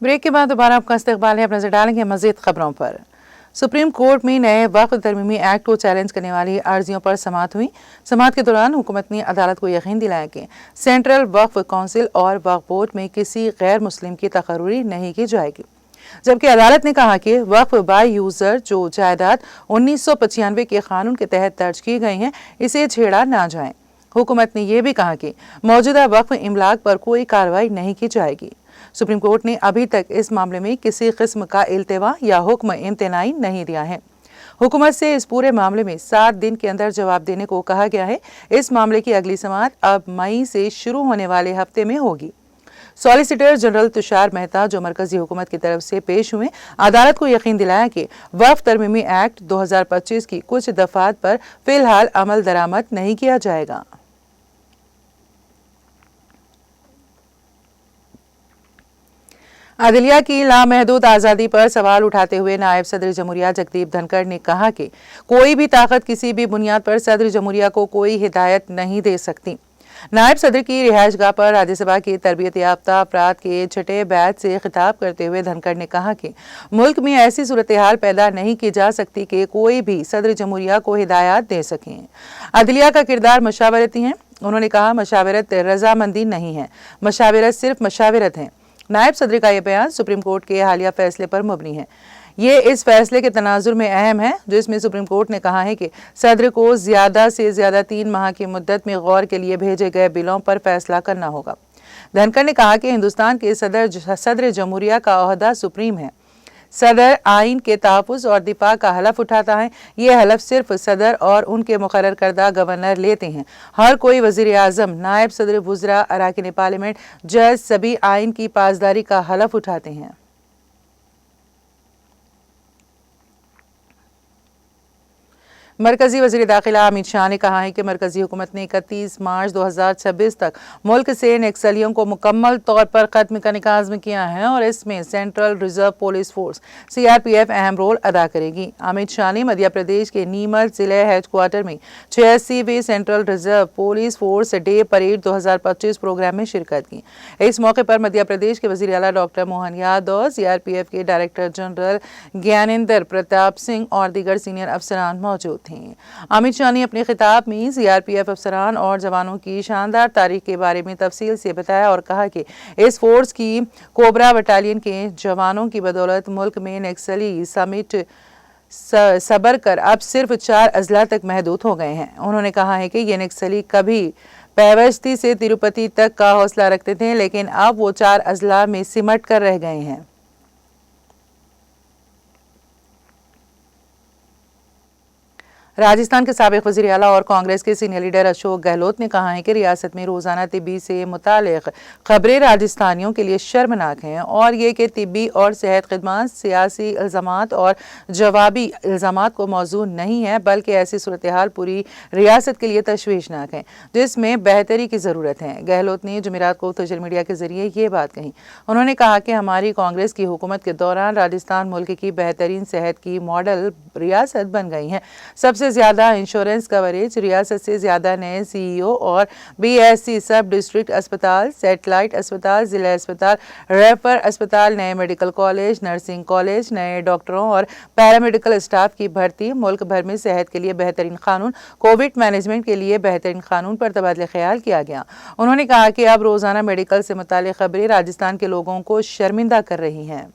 Break के बाद दोबारा आपका इस्तकबाल है। अब नजर डालेंगे मजीद खबरों पर। सुप्रीम कोर्ट में नए वक्फ तरमीमी एक्ट को चैलेंज करने वाली अर्जियों पर समाअत हुई। समाअत के दौरान हुकूमत ने अदालत को यकीन दिलाया कि सेंट्रल वक्फ काउंसिल और वक्फ बोर्ड में किसी गैर मुस्लिम की तकर्री नहीं की जाएगी, जबकि अदालत ने कहा कि वक्फ बाय यूजर जो जायदाद 1995 के कानून के तहत दर्ज की गई हैं, इसे छेड़ा ना जाए। हुकूमत ने यह भी कहा कि मौजूदा वक्फ इमलाक पर कोई कार्रवाई नहीं की जाएगी। सुप्रीम कोर्ट ने अभी तक इस मामले में किसी किस्म का इल्तिवा या हुक्म इम्तनाई नहीं दिया है। हुकूमत से इस पूरे मामले में 7 दिन के अंदर जवाब देने को कहा गया है। इस मामले की अगली समाअत अब मई से शुरू होने वाले हफ्ते में होगी। सॉलिसिटर जनरल तुषार मेहता, जो मरकजी हुकूमत की तरफ से पेश हुए, अदालत को यकीन दिलाया कि वक्फ तरमीमी एक्ट 2025 की कुछ दफात पर फिलहाल अमल दरामद नहीं किया जाएगा। अदलिया की लामहदूद आज़ादी पर सवाल उठाते हुए नायब सदर जमहूरिया जगदीप धनखड़ ने कहा कि कोई भी ताकत किसी भी बुनियाद पर सदर जमहूरिया को कोई हिदायत नहीं दे सकती। नायब सदर की रिहाइशगाह पर राज्यसभा की तरबियत याफ्ता अफराद के छठे बैच से खिताब करते हुए धनखड़ ने कहा कि मुल्क में ऐसी सूरत हाल पैदा नहीं की जा सकती कि कोई भी सदर जमहूरिया को हिदायत दे सकें। अदलिया का किरदार मशावरती है। उन्होंने कहा, मशावरत रजामंदी नहीं है, मशावरत सिर्फ मशावरत है। नायब सदर का यह बयान सुप्रीम कोर्ट के हालिया फैसले पर मबनी है। ये इस फैसले के तनाजुर में अहम है, जिसमें सुप्रीम कोर्ट ने कहा है कि सदर को ज्यादा से ज्यादा 3 माह की मुद्दत में गौर के लिए भेजे गए बिलों पर फैसला करना होगा। धनखड़ ने कहा कि हिंदुस्तान के सदर जमहूरिया का ओहदा सुप्रीम है। सदर आइन के तहफ़्फ़ुज़ और दिफा का हलफ उठाता है। ये हलफ सिर्फ सदर और उनके मुकर्रर करदा गवर्नर लेते हैं। हर कोई वज़ीर आज़म, नायब सदर, वुज़रा, अरकान पार्लियामेंट, जज सभी आइन की पासदारी का हलफ उठाते हैं। मरकजी वज़ीर दाखिला अमित शाह ने कहा है कि मरकजी हुकूमत ने 31 मार्च 2026 तक मुल्क से नक्सलियों को मुकम्मल तौर पर खत्म करने का आज़्म किया है और इसमें central reserve police force CRPF अहम रोल अदा करेगी। अमित शाह ने मध्य प्रदेश के नीमच जिले हेडक्वार्टर में 86वीं central reserve police force day parade 2025 programme में शिरकत की। इस मौके पर मध्य प्रदेश के वज़ीर आला डॉक्टर मोहन यादव, CRPF के डायरेक्टर जनरल ज्ञानेंद्र प्रताप सिंह और दीगर सीनियर अफसरान मौजूद थे। अमित शाह ने अपने खिताब में CRPF अफसरान और जवानों की शानदार तारीख के बारे में तफसील से बताया और कहा कि इस फोर्स की कोबरा बटालियन के जवानों की बदौलत मुल्क में नक्सली समिट सबर कर अब सिर्फ 4 अजला तक महदूद हो गए हैं। उन्होंने कहा है कि ये नक्सली कभी पैवस्ती से तिरुपति तक का हौसला रखते थे, लेकिन अब वो 4 अजला में सिमट कर रह गए हैं। राजस्थान के साबिक वज़ीर आला और कांग्रेस के सीनियर लीडर अशोक गहलोत ने कहा है कि रियासत में रोजाना तिब्बी से मुतालिक खबरें राजस्थानियों के लिए शर्मनाक हैं और ये कि तिब्बी और सेहत खिदमत सियासी इल्ज़ामात और जवाबी इल्ज़ामात को मौजू नहीं है, बल्कि ऐसी सूरत हाल पूरी रियासत के लिए तशवीशनाक है जिसमें बेहतरी की ज़रूरत है। गहलोत ने जुमेरात को सोशल मीडिया के जरिए ये बात कही। उन्होंने कहा कि हमारी कांग्रेस की हुकूमत के दौरान राजस्थान मुल्क की बेहतरीन सेहत की मॉडल रियासत बन गई है। सबसे ज्यादा इंश्योरेंस कवरेज, रियासत से ज्यादा नए CEO और BSc सब डिस्ट्रिक्ट अस्पताल, सैटेलाइट अस्पताल, जिला अस्पताल, रेफर अस्पताल, नए मेडिकल कॉलेज, नर्सिंग कॉलेज, नए डॉक्टरों और पैरामेडिकल स्टाफ की भर्ती, मुल्क भर में सेहत के लिए बेहतरीन कानून, कोविड मैनेजमेंट के लिए बेहतरीन कानून पर तबादला ख्याल किया गया। उन्होंने कहा कि अब रोजाना मेडिकल से मुताल्लिक खबरें राजस्थान के लोगों को शर्मिंदा कर रही हैं।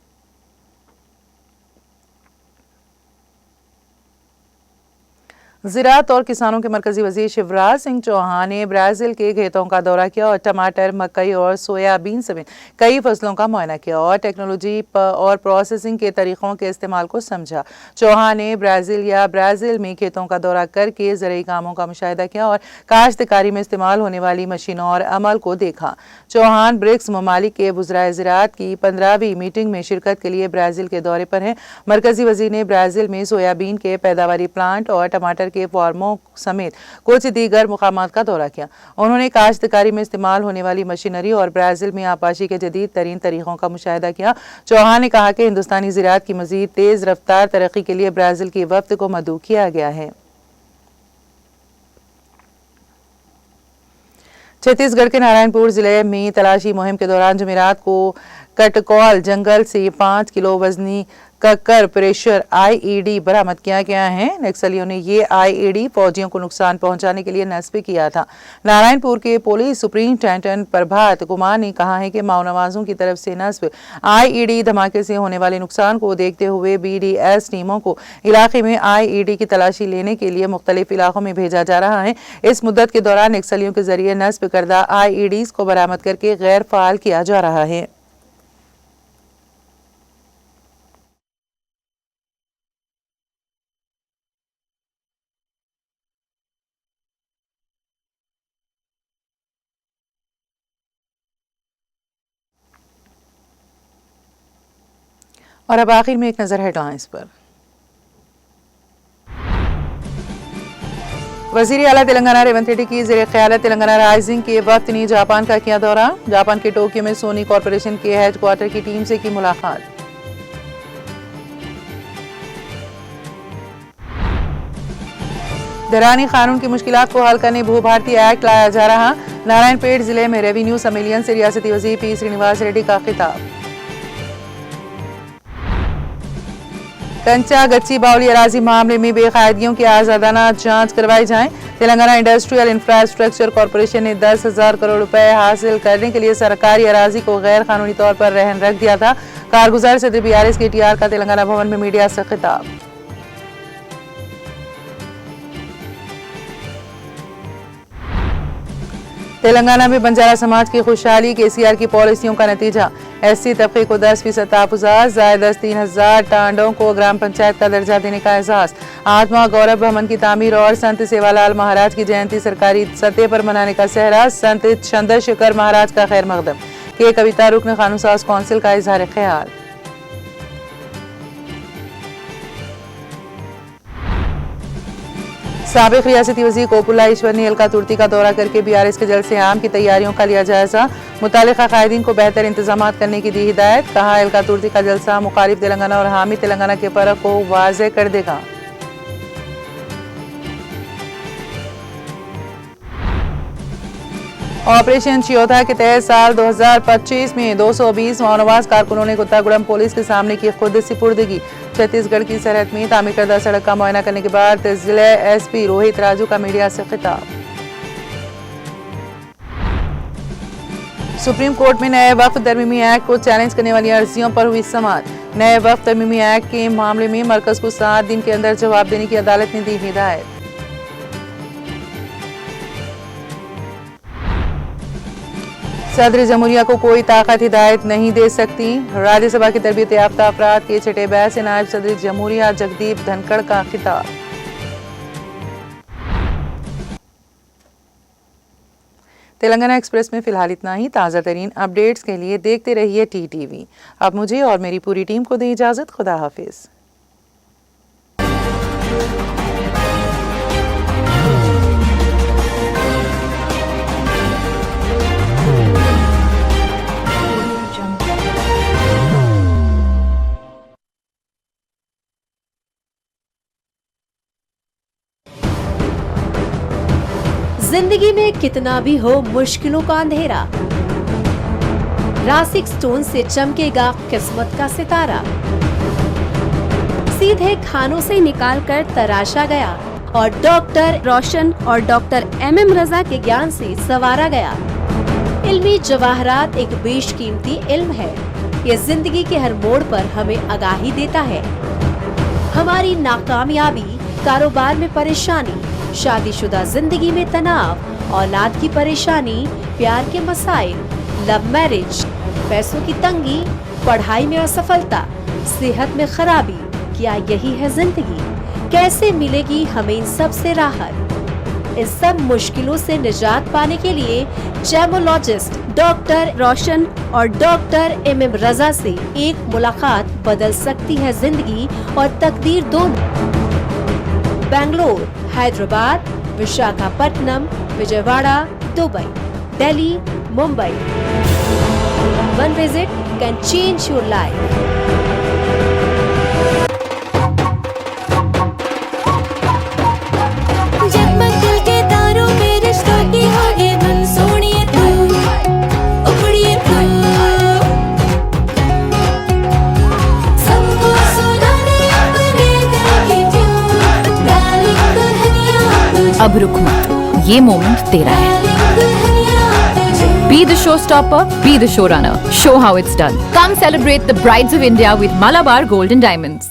ज़राअत और किसानों के मरकजी वज़ीर शिवराज सिंह चौहान ने ब्राज़ील के खेतों का दौरा किया और टमाटर, मकई और सोयाबीन समेत कई फसलों का मुआयना किया और टेक्नोलॉजी और प्रोसेसिंग के तरीक़ों के इस्तेमाल को समझा। चौहान ने ब्राज़ील में खेतों का दौरा करके ज़रूरी कामों का मुशाहिदा किया और काश्तकारी में इस्तेमाल होने वाली मशीनों और अमल को देखा। चौहान ब्रिक्स ममालिक के वज़राए ज़राअत की 15वीं मीटिंग में शिरकत के लिए ब्राज़ील के दौरे पर हैं। मरकजी वज़ीर ने ब्राज़ील में सोयाबीन के पैदावारी प्लांट और टमाटर के फार्मों समेत कुछ दीगर मुकामात का दौरा किया। उन्होंने काश्तकारी में इस्तेमाल होने वाली मशीनरी और ब्राज़ील में आपाशी के जदीद तरीन तरीकों का मुशाहिदा किया। चौहान ने कहा कि हिंदुस्तानी ज़राअत की मज़ीद तेज़ रफ्तार तरक्की के लिए ब्राज़ील की वफ़द को मदऊ किया गया है। छत्तीसगढ़ के नारायणपुर जिले में तलाशी मुहिम के दौरान जुमेरात को कटकौल जंगल से 5 किलो वजनी कक्कर प्रेशर आईईडी बरामद किया गया है। नक्सलियों ने ये आईईडी फौजियों को नुकसान पहुंचाने के लिए नस्ब किया था। नारायणपुर के पुलिस सुपरिंटेंडेंट प्रभात कुमार ने कहा है कि माओनवाजों की तरफ से नस्ब आईईडी धमाके से होने वाले नुकसान को देखते हुए बीडीएस टीमों को इलाके में आईईडी की तलाशी लेने के लिए मुख्तलिफ इलाकों में भेजा जा रहा है। इस मुद्दत के दौरान नक्सलियों के जरिए नस्ब करदा आईईडीज को बरामद करके गैर फाल किया जा रहा है। और अब आखिर में एक नजर हेडलाइंस पर। वजीर आला तेलंगाना रेवंत रेड्डी की ज़ेरे क़यादत तेलंगाना राइजिंग के वक्त ने जापान का किया दौरा। जापान के टोक्यो में सोनी कॉरपोरेशन के हेडक्वार्टर की टीम से की मुलाकात। दरानी कानून की मुश्किलात को हल करने भू भारती एक्ट लाया जा रहा। नारायणपेट जिले में रेवेन्यू सम्मेलन से रियासती वजीर पी श्रीनिवास रेड्डी का खिताब। कंचा गच्ची बावली अराजी मामले में बेकायदगियों की आजादाना जांच करवाई जाए। तेलंगाना इंडस्ट्रियल इंफ्रास्ट्रक्चर कॉरपोरेशन ने 10,000 करोड़ रुपए हासिल करने के लिए सरकारी अराजी को गैर कानूनी तौर पर रहन रख दिया था। कारगुजार सदर बीआरएस के टीआर का तेलंगाना भवन में मीडिया से खिताब। तेलंगाना में बंजारा समाज की खुशहाली केसीआर की पॉलिसियों का नतीजा। एससी तबके को 10% तहफुज़ात, ज़ायदस 3,000 टांडों को ग्राम पंचायत का दर्जा देने का एहसास। आत्मा गौरव भवन की तामीर और संत सेवालाल महाराज की जयंती सरकारी सतह पर मनाने का सहरा। संत चंद्रशेखर महाराज का खैर मकदम। के कविता रुकन कानून साज कौंसिल का इजहार ख्याल। साबिक रियासती वज़ीर कोपुला ईश्वर ने एलका तुर्ती का दौरा करके बीआरएस के जलसे आम की तैयारियों का लिया जायजा। मुतालिका कायदीन को बेहतर इंतजाम करने की दी हिदायत। कहा एलका तुर्ती का जलसा मुखालिफ तेलंगाना और हामी तेलंगाना के फर्क को वाज़ेह कर देगा। ऑपरेशन चियोता के तहत साल 2025 में 220 माओनवाज कारकुनों ने कुत्तागुड़म पुलिस के सामने की खुद सिपुर्दगी। छत्तीसगढ़ की सरहद में तामीर करदा सड़क का मुआयना करने के बाद जिले एसपी रोहित राजू का मीडिया से खिताब। सुप्रीम कोर्ट में नए वक्फ तरमीमी एक्ट को चैलेंज करने वाली अर्जियों पर हुई समाअत। नए वक्फ तरमीमी एक्ट के मामले में मरकज को 7 दिन के अंदर जवाब देने की अदालत ने दी हिदायत। सदर जमहूरिया को कोई ताकत हिदायत नहीं दे सकती। राज्यसभा की तरबियत याफ्ता अफराद के छठे बैच से नायब सदर जमहूरिया जगदीप धनखड़ का खिताब। तेलंगाना एक्सप्रेस में फिलहाल इतना ही। ताज़ा तरीन अपडेट्स के लिए देखते रहिए टीटीवी। अब मुझे और मेरी पूरी टीम को दें इजाज़त। खुदा हाफिज। जिंदगी में कितना भी हो मुश्किलों का अंधेरा, रासिक स्टोन से चमकेगा किस्मत का सितारा। सीधे खानों से निकालकर तराशा गया और डॉक्टर रोशन और डॉक्टर MM रजा के ज्ञान से संवारा गया। इल्मी जवाहरात एक बेशकीमती इल्म है। ये जिंदगी के हर मोड़ पर हमें आगाही देता है। हमारी नाकामयाबी, कारोबार में परेशानी, शादीशुदा जिंदगी में तनाव, औलाद की परेशानी, प्यार के मसाइल, लव मैरिज, पैसों की तंगी, पढ़ाई में असफलता, सेहत में खराबी, क्या यही है जिंदगी? कैसे मिलेगी हमें इन सब से राहत? इस सब मुश्किलों से निजात पाने के लिए जेमोलॉजिस्ट डॉक्टर रोशन और डॉक्टर MM रजा से एक मुलाकात बदल सकती है जिंदगी और तकदीर दोनों। Bangalore, Hyderabad, Visakhapatnam, Vijayawada, Dubai, Delhi, Mumbai. One visit can change your life. जगमग दिल के तारों में रिश्तों की होगी धुन, सोनिए अब रुक मत, ये मोमेंट तेरा है। Be the showstopper, be the showrunner. Show how it's done. Come celebrate the Brides of India with Malabar Gold and Diamonds.